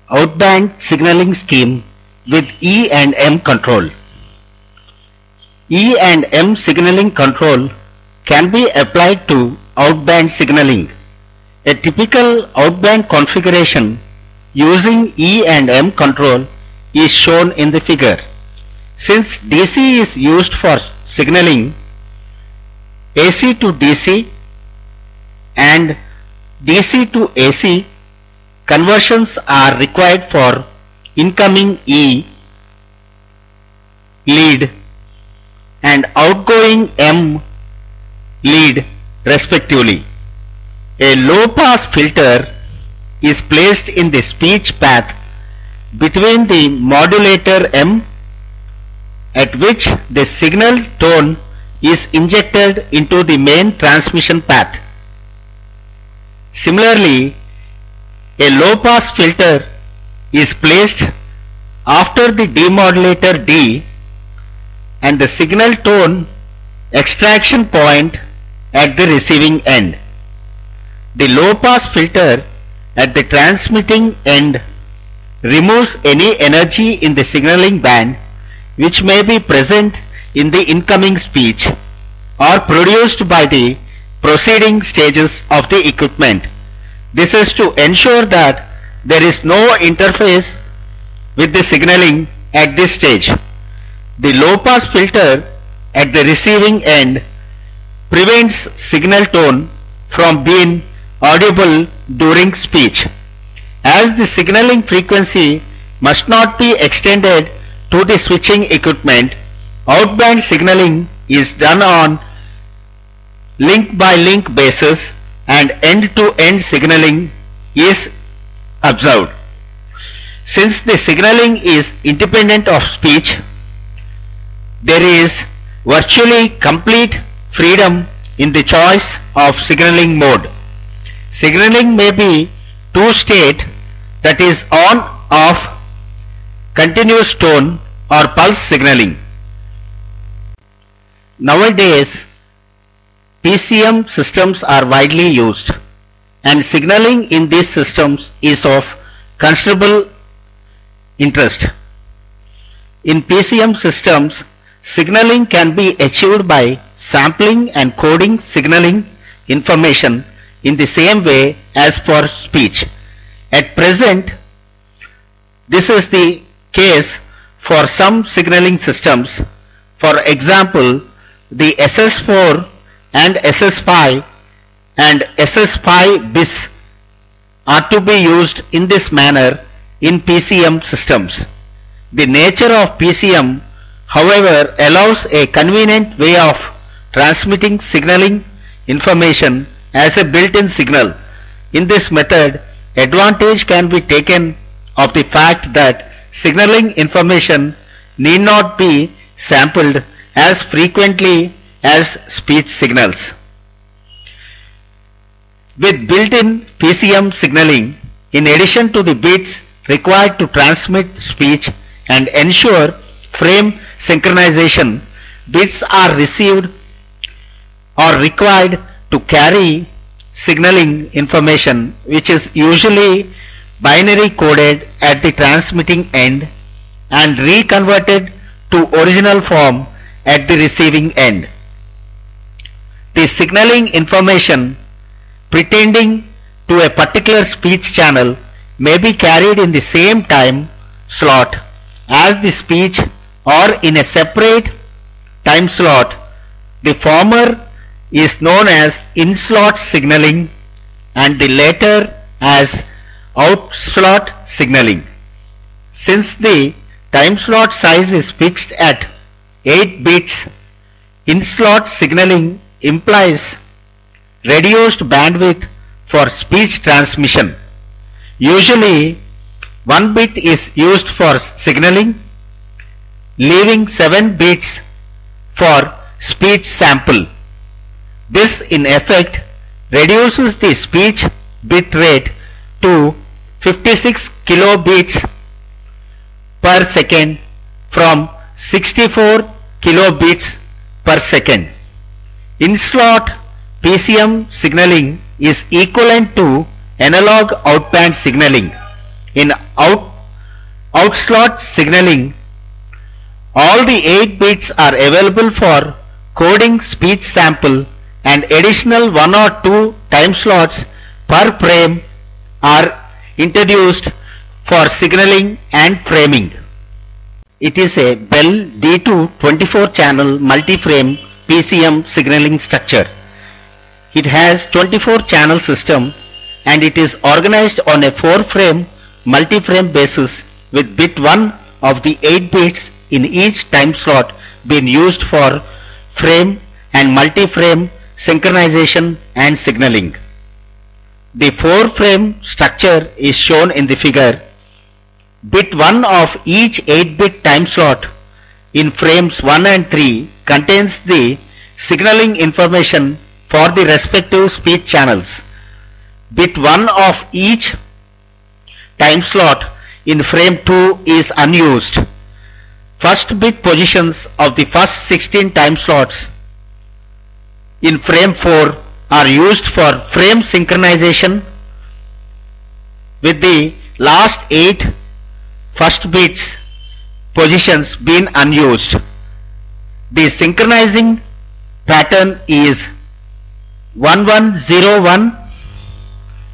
outband signaling scheme with E and M control. E and M signaling control can be applied to outband signaling. A typical outband configuration using E and M control is shown in the figure. Since DC is used for signaling, AC to DC and DC to AC conversions are required for incoming E lead and outgoing M lead respectively. A low pass filter is placed in the speech path between the modulator M, at which the signal tone is injected into the main transmission path. Similarly, a low pass filter is placed after the demodulator D and the signal tone extraction point at the receiving end. The low pass filter at the transmitting end removes any energy in the signaling band which may be present in the incoming speech or produced by the proceeding stages of the equipment. This is to ensure that there is no interface with the signaling at this stage. The low pass filter at the receiving end prevents signal tone from being audible during speech. As the signaling frequency must not be extended to the switching equipment, outband signaling is done on link by link basis and end-to-end signaling is observed. Since the signaling is independent of speech, there is virtually complete freedom in the choice of signaling mode. Signaling may be two-state, that is on-off, continuous tone or pulse signaling. Nowadays, PCM systems are widely used and signaling in these systems is of considerable interest. In PCM systems, signaling can be achieved by sampling and coding signaling information in the same way as for speech. At present, this is the case for some signaling systems. For example, the SS4 and SS5 and SS5 BIS are to be used in this manner in PCM systems. The nature of PCM, however, allows a convenient way of transmitting signaling information as a built-in signal. In this method, advantage can be taken of the fact that signaling information need not be sampled as frequently as speech signals. With built-in PCM signaling, in addition to the bits required to transmit speech and ensure frame synchronization, bits are received or required to carry signaling information, which is usually binary coded at the transmitting end and reconverted to original form at the receiving end. The signaling information pertaining to a particular speech channel may be carried in the same time slot as the speech or in a separate time slot. The former is known as in-slot signaling and the latter as out-slot signaling. Since the time slot size is fixed at 8 bits, in-slot signaling implies reduced bandwidth for speech transmission. Usually 1 bit is used for signaling, leaving 7 bits for speech sample. This in effect reduces the speech bit rate to 56 kilobits per second from 64 kilobits per second. In-slot PCM signaling is equivalent to analog outband signaling. In outslot signaling, all the 8 bits are available for coding speech sample, and additional 1 or 2 time slots per frame are introduced for signaling and framing. It is a Bell D2 24-channel multi-frame PCM signaling structure. It has 24-channel system and it is organized on a 4-frame multi-frame basis with bit 1 of the 8 bits in each time slot being used for frame and multi-frame synchronization and signaling. The 4-frame structure is shown in the figure. Bit 1 of each 8-bit time slot in frames 1 and 3 contains the signaling information for the respective speech channels. Bit 1 of each time slot in frame 2 is unused. First bit positions of the first 16 time slots in frame 4 are used for frame synchronization with the last 8 first bits positions being unused. The synchronizing pattern is 1101,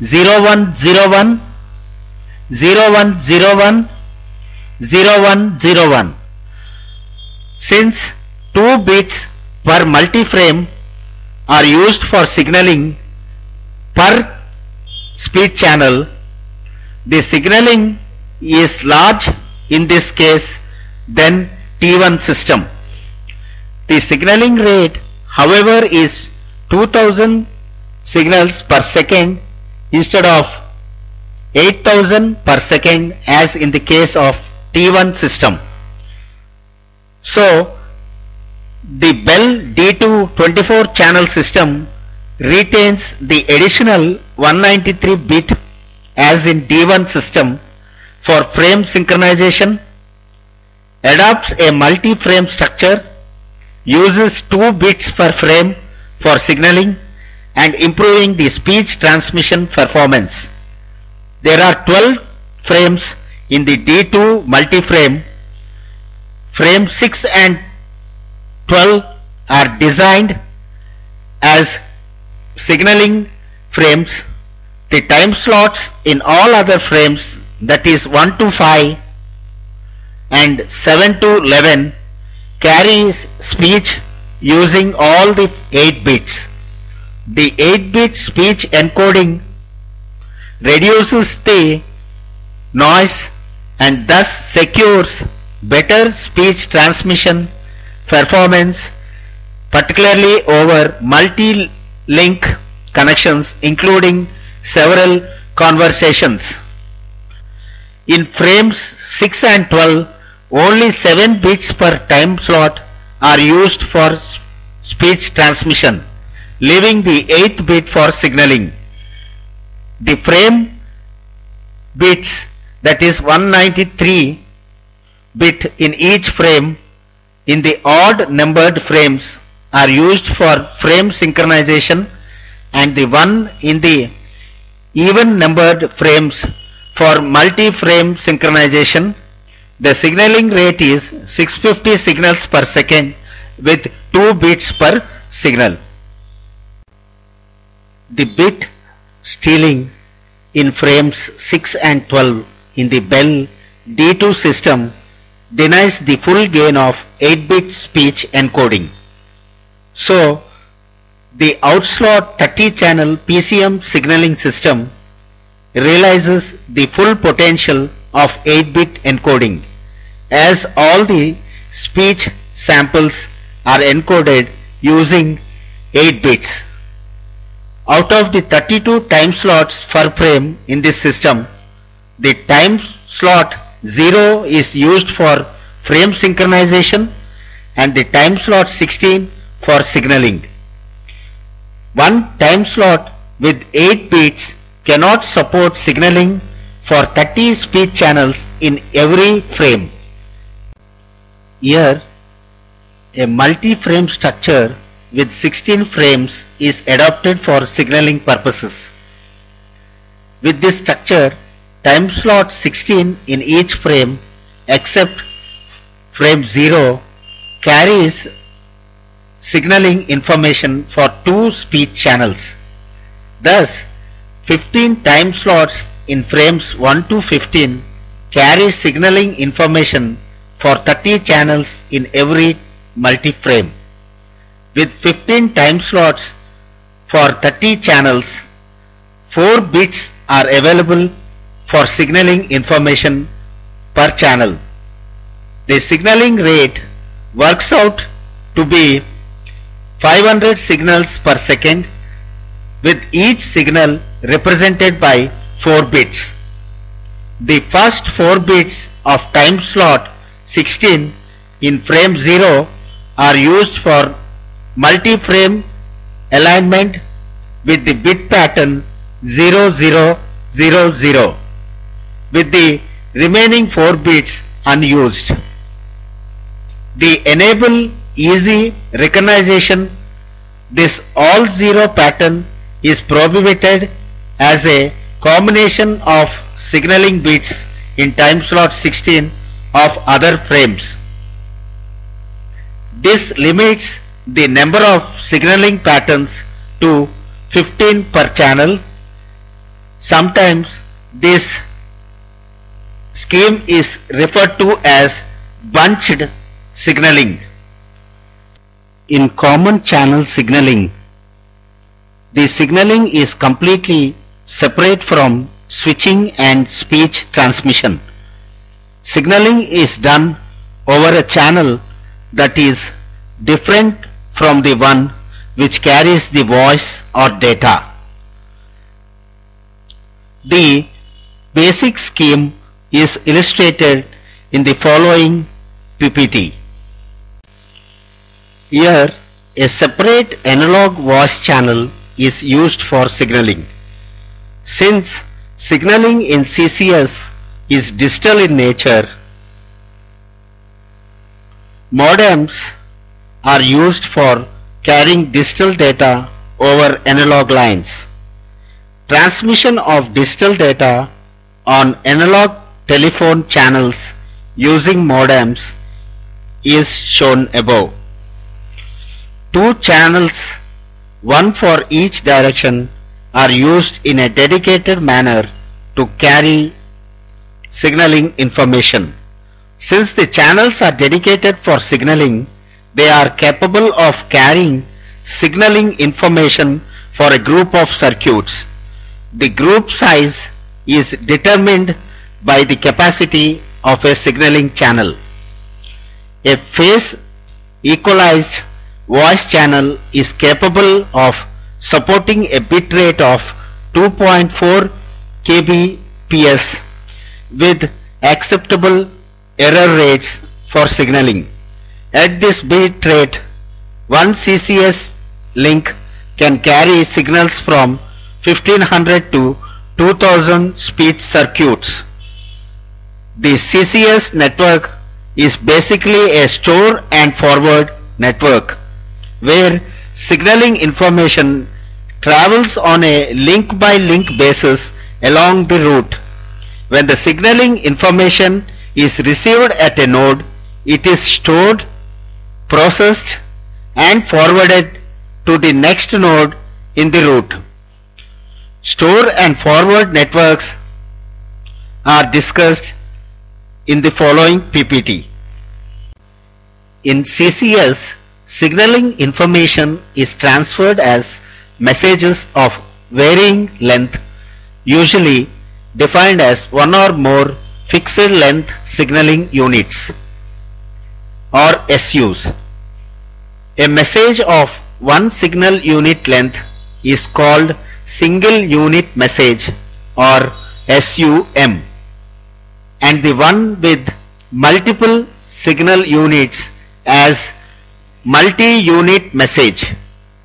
0101, 0101, 0101. Since 2 bits per multi-frame are used for signaling per speech channel, the signaling is large in this case than T1 system. The signaling rate, however, is 2000 signals per second instead of 8000 per second as in the case of T1 system. So, the Bell D2 24-channel system retains the additional 193 bit as in D1 system for frame synchronization, adopts a multi-frame structure, uses 2 bits per frame for signaling and improving the speech transmission performance. There are 12 frames in the D2 multi-frame. Frame 6 and 12 are designed as signaling frames. The time slots in all other frames, that is 1 to 5 and 7 to 11, carries speech using all the 8 bits. The 8-bit speech encoding reduces the noise and thus secures better speech transmission performance, particularly over multi-link connections including several conversations. In frames 6 and 12, only 7 bits per time slot are used for speech transmission, leaving the 8th bit for signaling. The frame bits, that is 193 bit in each frame in the odd numbered frames, are used for frame synchronization, and the one in the even numbered frames for multi-frame synchronization. The signaling rate is 650 signals per second with 2 bits per signal. The bit stealing in frames 6 and 12 in the Bell D2 system denies the full gain of 8-bit speech encoding. So, the outslot 30-channel PCM signaling system realizes the full potential of 8-bit encoding, as all the speech samples are encoded using 8 bits. Out of the 32 time slots per frame in this system, the time slot 0 is used for frame synchronization and the time slot 16 for signaling. One time slot with 8 bits cannot support signaling for 30 speech channels in every frame. Here, a multi-frame structure with 16 frames is adopted for signaling purposes. With this structure, time slot 16 in each frame except frame 0 carries signaling information for 2 speech channels. Thus, 15 time slots in frames 1 to 15 carry signaling information for 30 channels in every multi-frame. With 15 time slots for 30 channels, 4 bits are available for signaling information per channel. The signaling rate works out to be 500 signals per second, with each signal represented by 4 bits. The first 4 bits of time slot 16 in frame 0 are used for multi-frame alignment with the bit pattern 0000, with the remaining 4 bits unused. The enable easy recognition, this all zero pattern is prohibited as a combination of signaling bits in time slot 16 of other frames. This limits the number of signaling patterns to 15 per channel. Sometimes this scheme is referred to as bunched signaling. In common channel signaling, the signaling is completely separate from switching and speech transmission. Signaling is done over a channel that is different from the one which carries the voice or data. The basic scheme is illustrated in the following PPT. Here, a separate analog voice channel is used for signaling. Since signaling in CCS is digital in nature, modems are used for carrying digital data over analog lines. Transmission of digital data on analog telephone channels using modems is shown above. 2 channels, one for each direction, are used in a dedicated manner to carry signaling information. Since the channels are dedicated for signaling, they are capable of carrying signaling information for a group of circuits. The group size is determined by the capacity of a signaling channel. A phase equalized voice channel is capable of supporting a bit rate of 2.4 kbps with acceptable error rates for signaling. At this bit rate, one CCS link can carry signals from 1500 to 2000 speech circuits. The CCS network is basically a store and forward network where signaling information travels on a link by link basis along the route. When the signaling information is received at a node, it is stored, processed and forwarded to the next node in the route. Store and forward networks are discussed in the following PPT. In CCS, signaling information is transferred as messages of varying length, usually defined as one or more fixed length signaling units or SUs. A message of one signal unit length is called single unit message or SUM, and the one with multiple signal units as multi-unit message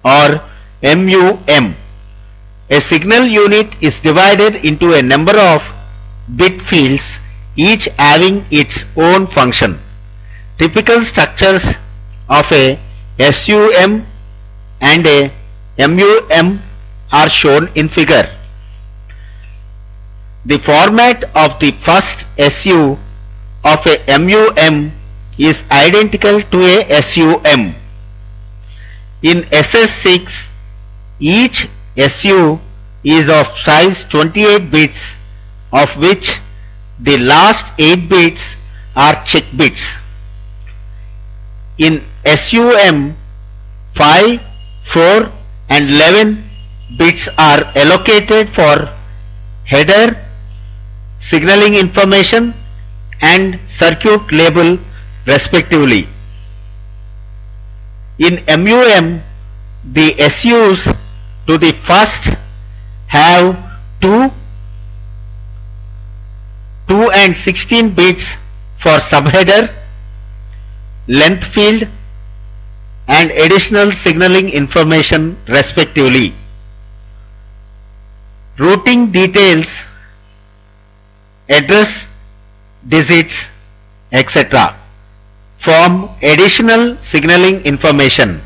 or MUM. A signal unit is divided into a number of bit fields, each having its own function. Typical structures of a SUM and a MUM are shown in figure. The format of the first SU of a MUM is identical to a SUM. In SS6, each SU is of size 28 bits, of which the last 8 bits are check bits. In SUM, 5, 4 and 11 bits are allocated for header, signaling information and circuit label respectively. In MUM, the SUs to the first have 2 and 16 bits for subheader, length field and additional signaling information respectively. Routing details, address digits, etc. form additional signaling information.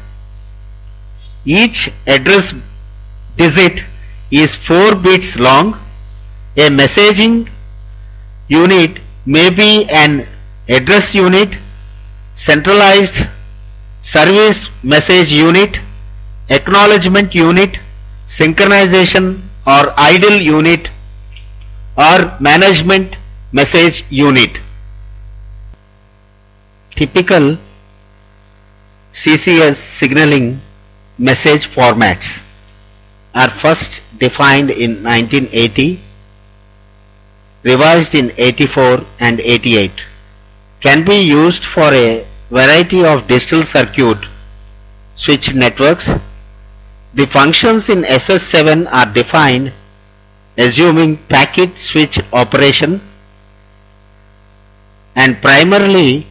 Each address digit is 4 bits long. A messaging unit may be an address unit, centralized service message unit, acknowledgement unit, synchronization or idle unit, or management message unit. Typical CCS signaling message formats are first defined in 1980, revised in 84 and 88, can be used for a variety of digital circuit switch networks. The functions in SS7 are defined assuming packet switch operation and primarily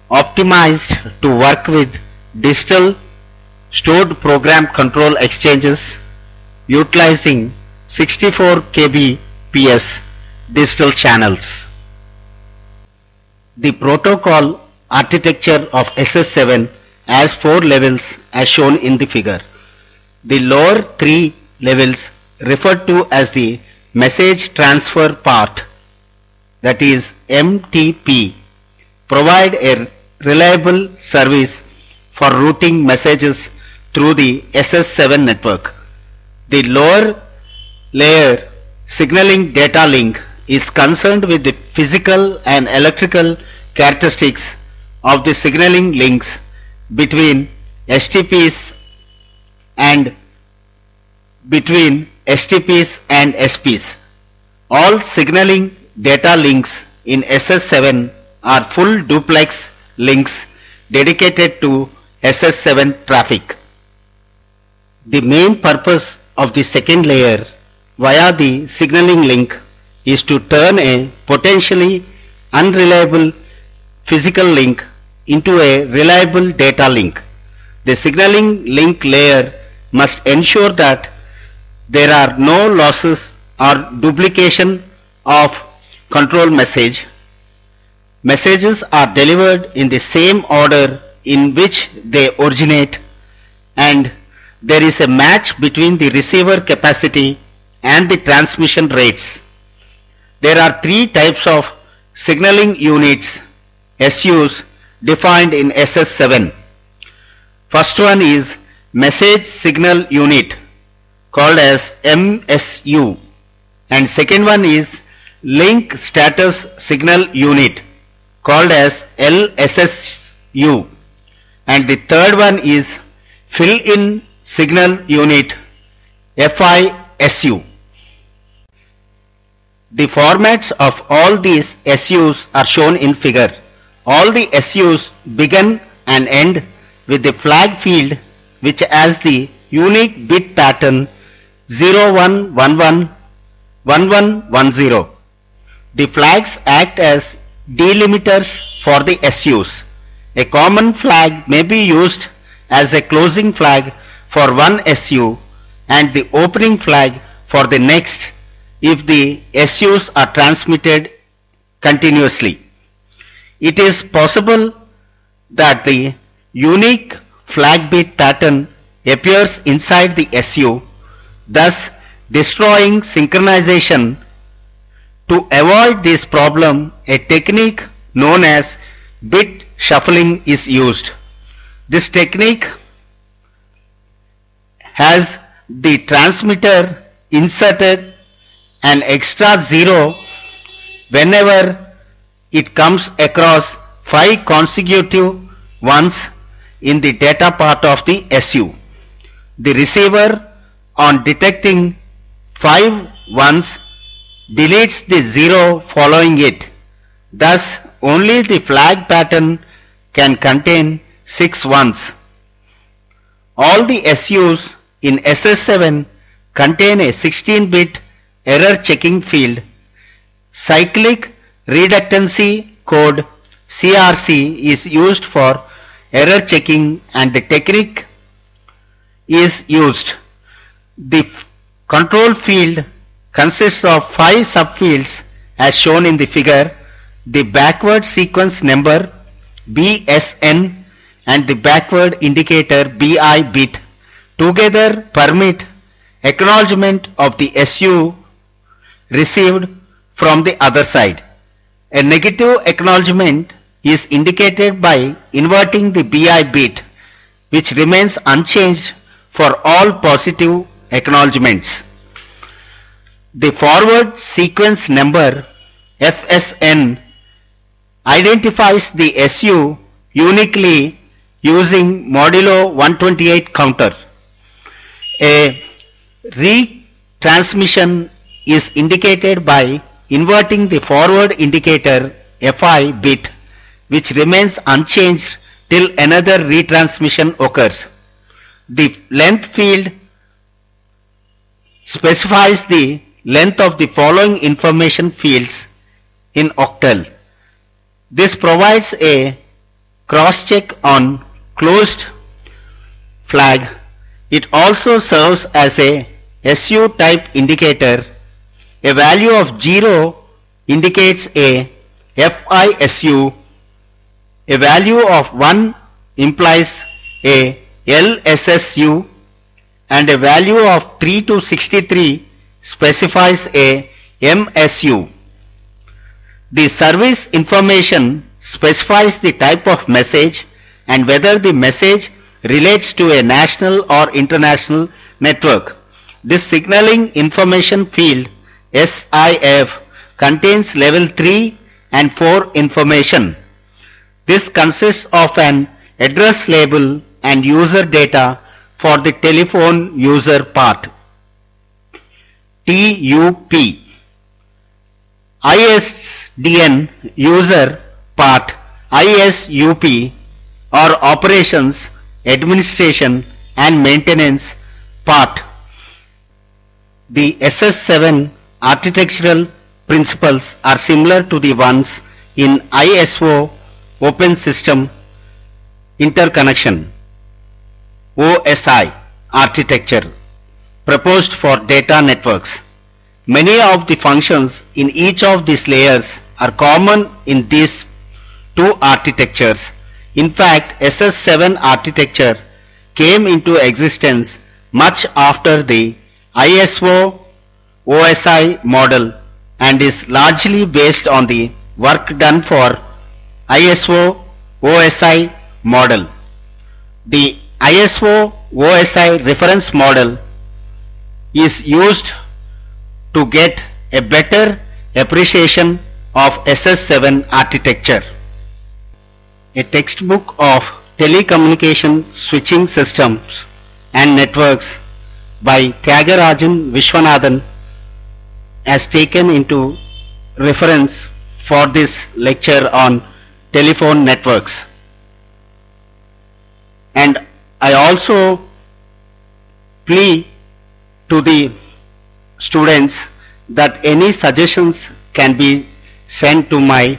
optimized to work with digital stored program control exchanges utilizing 64 kbps digital channels. The protocol architecture of SS7 has 4 levels as shown in the figure. The lower 3 levels referred to as the message transfer part, that is MTP, provide a reliable service for routing messages through the SS7 network. The lower layer signaling data link is concerned with the physical and electrical characteristics of the signaling links between STPs and SPs. All signaling data links in SS7 are full duplex links dedicated to SS7 traffic. The main purpose of the second layer via the signaling link is to turn a potentially unreliable physical link into a reliable data link. The signaling link layer must ensure that there are no losses or duplication of control message. Messages are delivered in the same order in which they originate, and there is a match between the receiver capacity and the transmission rates. There are 3 types of signaling units, SUs, defined in SS7. First one is message signal unit, called as MSU, and second one is link status signal unit, called as LSSU, and the third one is fill in signal unit, FISU. The formats of all these SUs are shown in figure. All the SUs begin and end with the flag field which has the unique bit pattern 0111 1110. The flags act as delimiters for the SUs. A common flag may be used as a closing flag for one SU and the opening flag for the next if the SUs are transmitted continuously. It is possible that the unique flag bit pattern appears inside the SU, thus destroying synchronization To avoid this problem, a technique known as bit shuffling is used. This technique has the transmitter inserted an extra 0 whenever it comes across 5 consecutive ones in the data part of the SU. The receiver, on detecting 5 ones, deletes the 0 following it. Thus, only the flag pattern can contain 6 ones. All the SUs in SS7 contain a 16-bit error checking field. Cyclic reductancy code CRC is used for error checking, and the technique is used. The control field consists of 5 subfields as shown in the figure: the backward sequence number BSN and the backward indicator BI bit together permit acknowledgement of the SU received from the other side. A negative acknowledgement is indicated by inverting the BI bit, which remains unchanged for all positive acknowledgements. The forward sequence number FSN identifies the SU uniquely using modulo 128 counter. A retransmission is indicated by inverting the forward indicator FI bit, which remains unchanged till another retransmission occurs. The length field specifies the length of the following information fields in octal. This provides a cross-check on closed flag. It also serves as a SU type indicator. A value of 0 indicates a FISU. A value of 1 implies a LSSU, and a value of 3 to 63 specifies a MSU. The service information specifies the type of message and whether the message relates to a national or international network. This signaling information field SIF contains level 3 and 4 information. This consists of an address label and user data for the telephone user part. TUP. ISDN user part ISUP or operations, administration and maintenance part. The SS7 architectural principles are similar to the ones in ISO Open System Interconnection OSI architecture proposed for data networks. Many of the functions in each of these layers are common in these two architectures. In fact, SS7 architecture came into existence much after the ISO OSI model and is largely based on the work done for ISO OSI model. The ISO OSI reference model is used to get a better appreciation of SS7 architecture. A textbook of telecommunication switching systems and networks by Tyagarajan Vishwanathan has taken into reference for this lecture on telephone networks. And I also plea to the students that any suggestions can be sent to my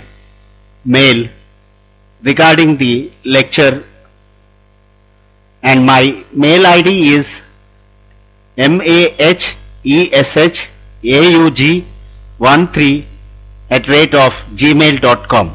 mail regarding the lecture, and my mail ID is maheshAUG13@gmail.com.